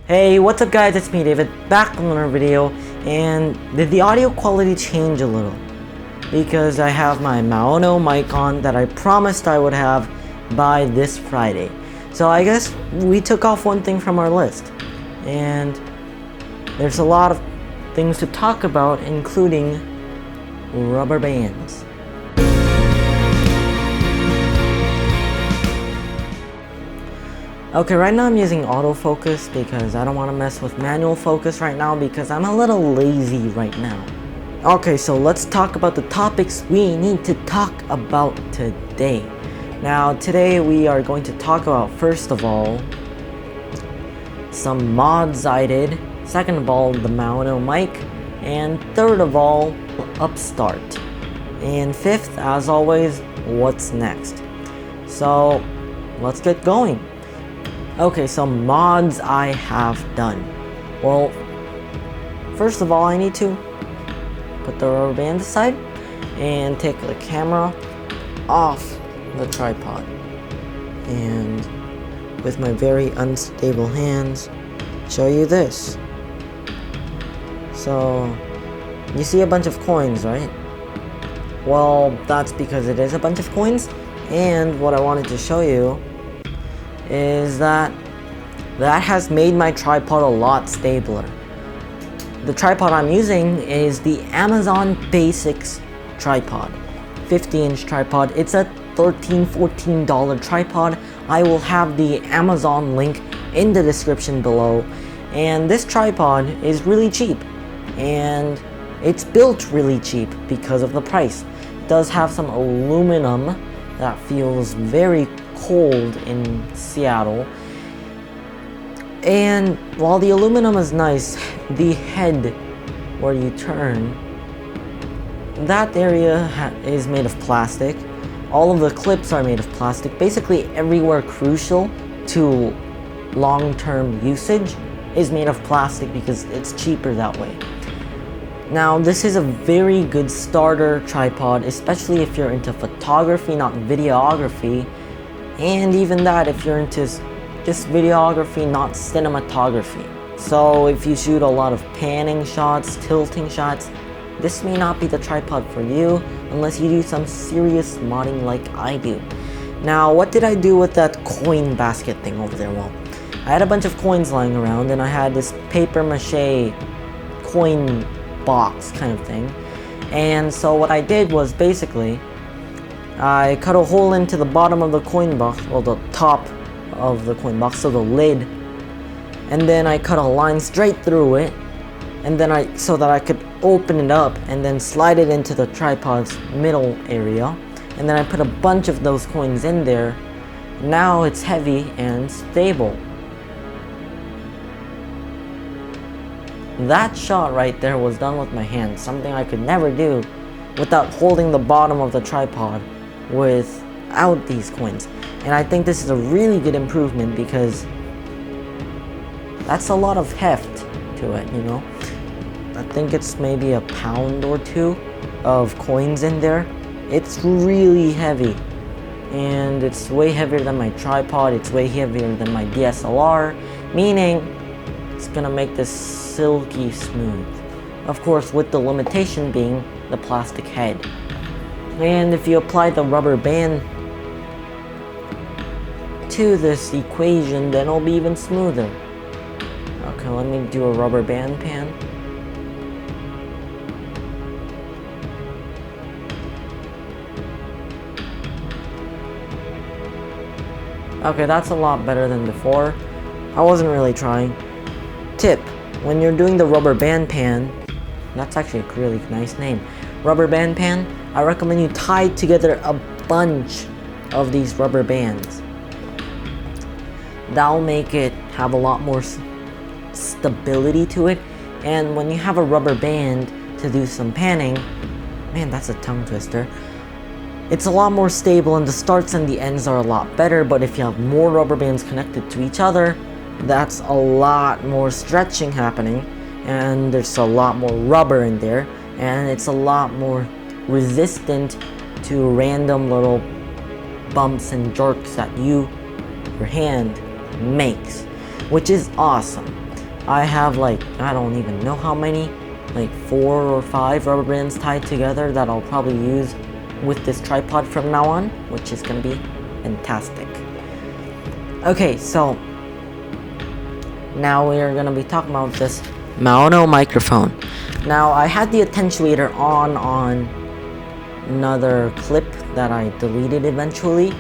Hey, what's up guys, it's me David, back with another video. And did the audio quality change a little? Because I have my Maono mic on that I promised I would have by this Friday. So I guess we took off one thing from our list. And there's a lot of things to talk about, including rubber bands. Okay, right now I'm using autofocus because I don't want to mess with manual focus right now because I'm a little lazy right now. Okay, so let's talk about the topics we need to talk about today. Now, today we are going to talk about, first of all, some mods I did, second of all, the Maono mic, and third of all, Upstart. And fifth, as always, what's next. So, let's get going. Okay, so mods I have done. Well, first of all, I need to put the rubber band aside and take the camera off the tripod. And with my very unstable hands, show you this. So, you see a bunch of coins, right? Well, that's because it is a bunch of coins. And what I wanted to show you is that has made my tripod a lot stabler. The tripod I'm using is the Amazon Basics tripod, 50-inch tripod. It's a $13-14 tripod. I will have the Amazon link in the description below. And this tripod is really cheap, and it's built really cheap because of the price. It does have some aluminum that feels very cold in Seattle, and while the aluminum is nice, the head where you turn, that area is made of plastic. All of the clips are made of plastic. Basically everywhere crucial to long-term usage is made of plastic because it's cheaper that way. Now, this is a very good starter tripod, especially if you're into photography, not videography. And even that, if you're into just videography, not cinematography. So if you shoot a lot of panning shots, tilting shots, this may not be the tripod for you unless you do some serious modding like I do. Now, what did I do with that coin basket thing over there? Well, I had a bunch of coins lying around and I had this paper mache coin box kind of thing. And so what I did was basically I cut a hole into the bottom of the coin box, well, the top of the coin box, so the lid, and then I cut a line straight through it, and then so that I could open it up and then slide it into the tripod's middle area, and then I put a bunch of those coins in there. Now it's heavy and stable. That shot right there was done with my hands, something I could never do without holding the bottom of the tripod without these coins. And I think this is a really good improvement because that's a lot of heft to it, you know. I think it's maybe a pound or two of coins in there. It's really heavy, and it's way heavier than my tripod. It's way heavier than my DSLR, meaning it's gonna make this silky smooth. Of course, with the limitation being the plastic head. And if you apply the rubber band to this equation, then it'll be even smoother. Okay, let me do a rubber band pan. Okay, that's a lot better than before. I wasn't really trying. Tip: when you're doing the rubber band pan, that's actually a really nice name, rubber band pan, I recommend you tie together a bunch of these rubber bands. That'll make it have a lot more stability to it. And when you have a rubber band to do some panning, man, that's a tongue twister, it's a lot more stable and the starts and the ends are a lot better. But if you have more rubber bands connected to each other, that's a lot more stretching happening, and there's a lot more rubber in there, and it's a lot more resistant to random little bumps and jerks that your hand makes, which is awesome. I have like, I don't even know how many, like 4 or 5 rubber bands tied together that I'll probably use with this tripod from now on, which is gonna be fantastic. Okay, so now we're gonna be talking about this Maono microphone. Now I had the attenuator on another clip that I deleted eventually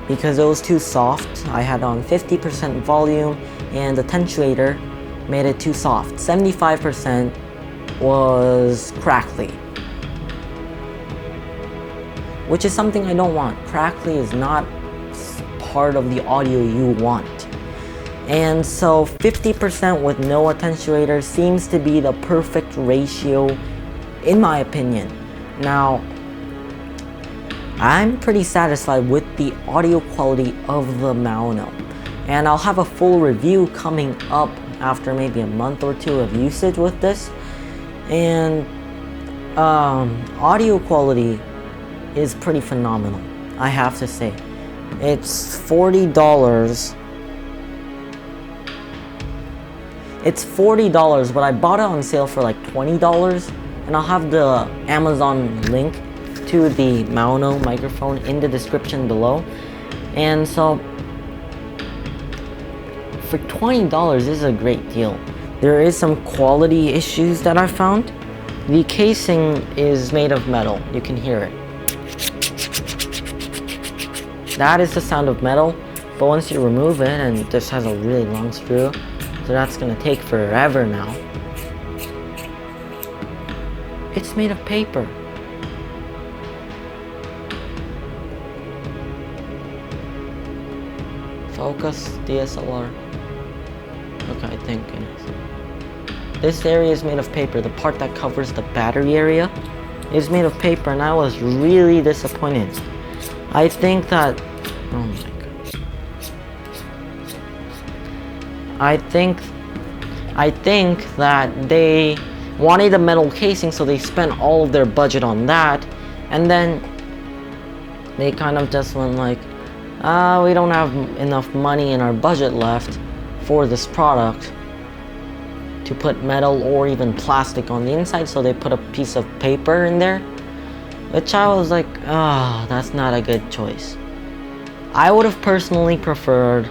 because it was too soft. I had on 50% volume and the attenuator made it too soft. 75% was crackly, which is something I don't want. Crackly is not part of the audio you want. And so 50% with no attenuator seems to be the perfect ratio in my opinion. Now, I'm pretty satisfied with the audio quality of the Maono, and I'll have a full review coming up after maybe a month or two of usage with this. And audio quality is pretty phenomenal, I have to say. It's $40. It's $40, but I bought it on sale for like $20, and I'll have the Amazon link to the Maono microphone in the description below. And so for $20, this is a great deal. There is some quality issues that I found. The casing is made of metal, you can hear it. That is the sound of metal, but once you remove it, and this has a really long screw, so that's gonna take forever now. It's made of paper. Focus, DSLR. Okay, I think it is. This area is made of paper. The part that covers the battery area is made of paper, and I was really disappointed. I think that, oh my god. I think that they wanted a metal casing, so they spent all of their budget on that, and then they kind of just went like, we don't have enough money in our budget left for this product to put metal or even plastic on the inside, so they put a piece of paper in there, which I was like, that's not a good choice. I would have personally preferred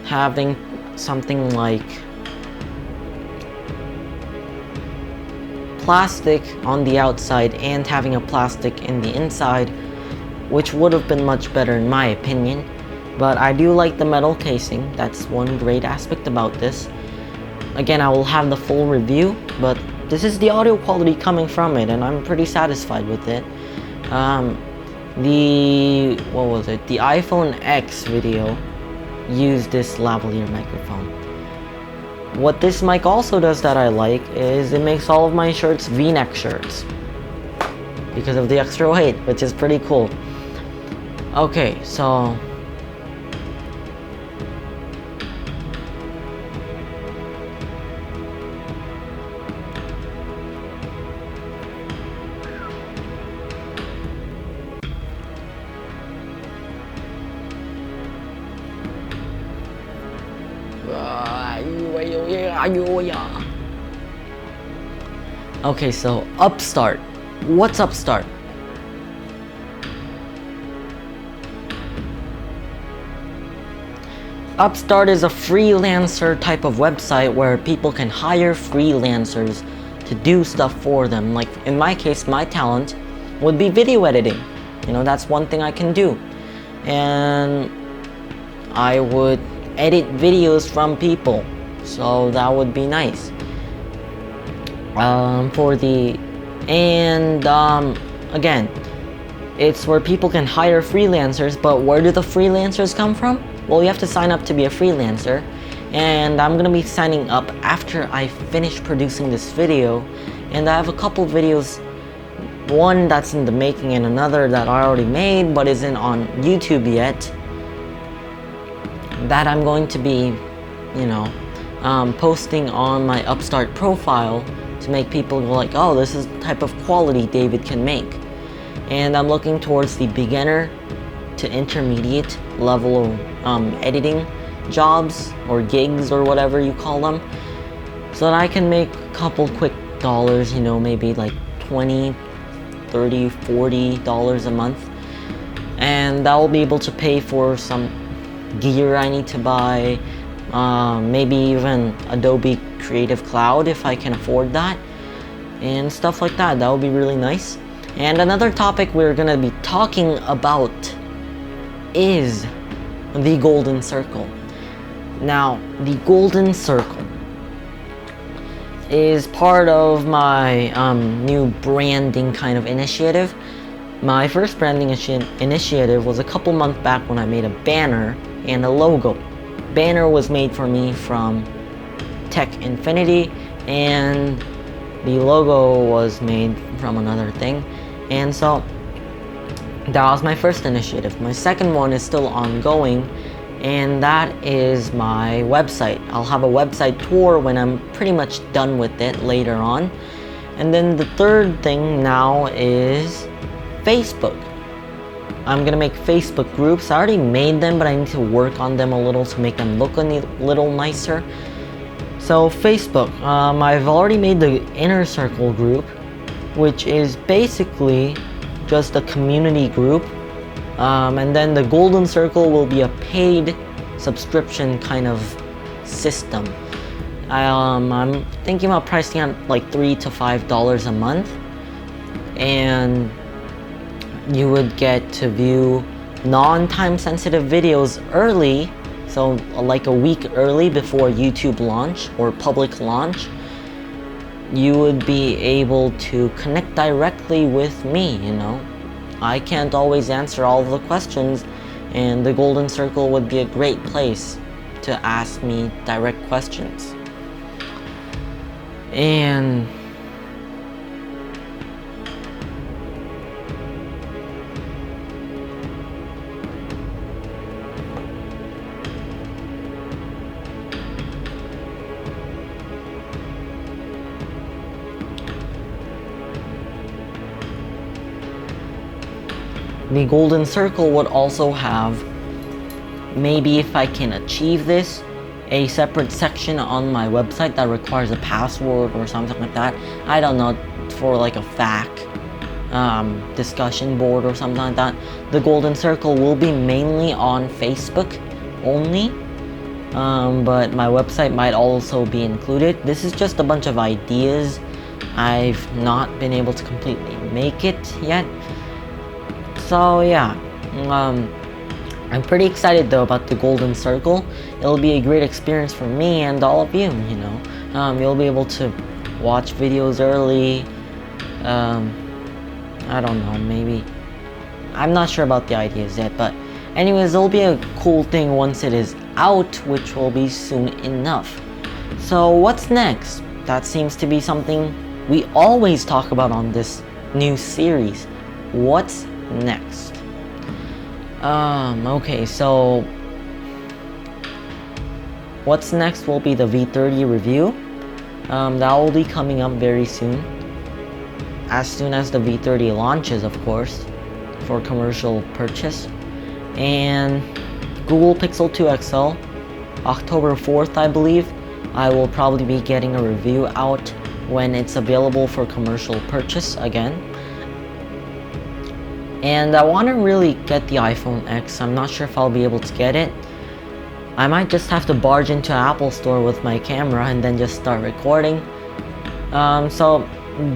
having something like plastic on the outside and having a plastic in the inside, which would have been much better in my opinion. But I do like the metal casing. That's one great aspect about this. Again, I will have the full review, but this is the audio quality coming from it, and I'm pretty satisfied with it. The iPhone X video used this lavalier microphone. What this mic also does that I like is it makes all of my shirts V-neck shirts because of the extra weight, which is pretty cool. Okay, so okay, so Upstart. What's Upstart? Upstart is a freelancer type of website where people can hire freelancers to do stuff for them. Like in my case, my talent would be video editing. You know, that's one thing I can do. And I would edit videos from people, so that would be nice. Again, it's where people can hire freelancers, but where do the freelancers come from? Well, you have to sign up to be a freelancer, and I'm gonna be signing up after I finish producing this video. And I have a couple videos, one that's in the making and another that I already made but isn't on YouTube yet, that I'm going to be, posting on my Upstart profile to make people go like, oh, this is the type of quality David can make. And I'm looking towards the beginner to intermediate level editing jobs or gigs or whatever you call them. so that I can make a couple quick dollars, you know, maybe like 20, 30, 40 dollars a month, and that will be able to pay for some gear I need to buy, maybe even Adobe Creative Cloud if I can afford that, and stuff like that. That would be really nice. And another topic we're gonna be talking about is the Golden Circle. Now, the Golden Circle is part of my new branding kind of initiative. My first branding initiative was a couple months back when I made a banner and a logo. Banner was made for me from Tech Infinity, and the logo was made from another thing. And so that was my first initiative. My second one is still ongoing, and that is my website. I'll have a website tour when I'm pretty much done with it later on. And then the third thing now is Facebook. I'm gonna make Facebook groups. I already made them, but I need to work on them a little to make them look a little nicer. So Facebook, I've already made the Inner Circle group, which is basically just a community group. And then the Golden Circle will be a paid subscription kind of system. I'm thinking about pricing at like $3 to $5 a month, and you would get to view non-time sensitive videos early, so like a week early before YouTube launch or public launch. You would be able to connect directly with me, you know. I can't always answer all of the questions, and the Golden Circle would be a great place to ask me direct questions. And the Golden Circle would also have, maybe if I can achieve this, a separate section on my website that requires a password or something like that. I don't know, for like a FAQ discussion board or something like that. The Golden Circle will be mainly on Facebook only, but my website might also be included. This is just a bunch of ideas. I've not been able to completely make it yet. So yeah, I'm pretty excited though about the Golden Circle. It'll be a great experience for me and all of you, you know. You'll be able to watch videos early. I don't know, maybe. I'm not sure about the ideas yet, but anyways, it'll be a cool thing once it is out, which will be soon enough. So what's next? That seems to be something we always talk about on this new series. What's next? Okay, so what's next will be the V30 review. That will be coming up very soon as the V30 launches, of course, for commercial purchase. And Google Pixel 2 XL, October 4th, I believe, I will probably be getting a review out when it's available for commercial purchase again. And I want to really get the iPhone X. I'm not sure if I'll be able to get it. I might just have to barge into Apple Store with my camera and then just start recording. So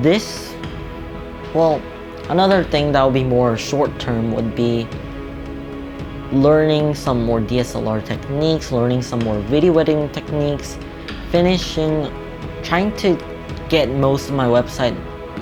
this, well, another thing that will be more short term would be learning some more DSLR techniques, learning some more video editing techniques, trying to get most of my website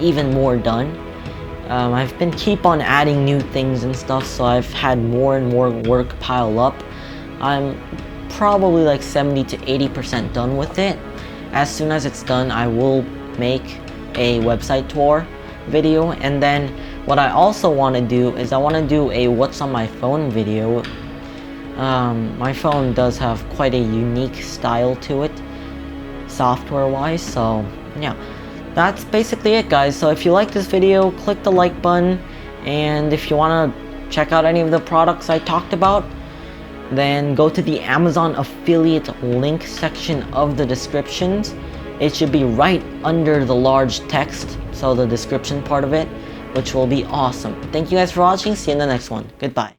even more done. I've been keep on adding new things and stuff, so I've had more and more work pile up. I'm probably like 70 to 80% done with it. As soon as it's done, I will make a website tour video, and then what I also want to do is I want to do a what's on my phone video. My phone does have quite a unique style to it, software wise, so yeah. That's basically it, guys. So if you like this video, click the like button, and if you want to check out any of the products I talked about, then go to the Amazon affiliate link section of the descriptions it should be right under the large text, so the description part of it, which will be awesome. Thank you guys for watching. See you in the next one. Goodbye.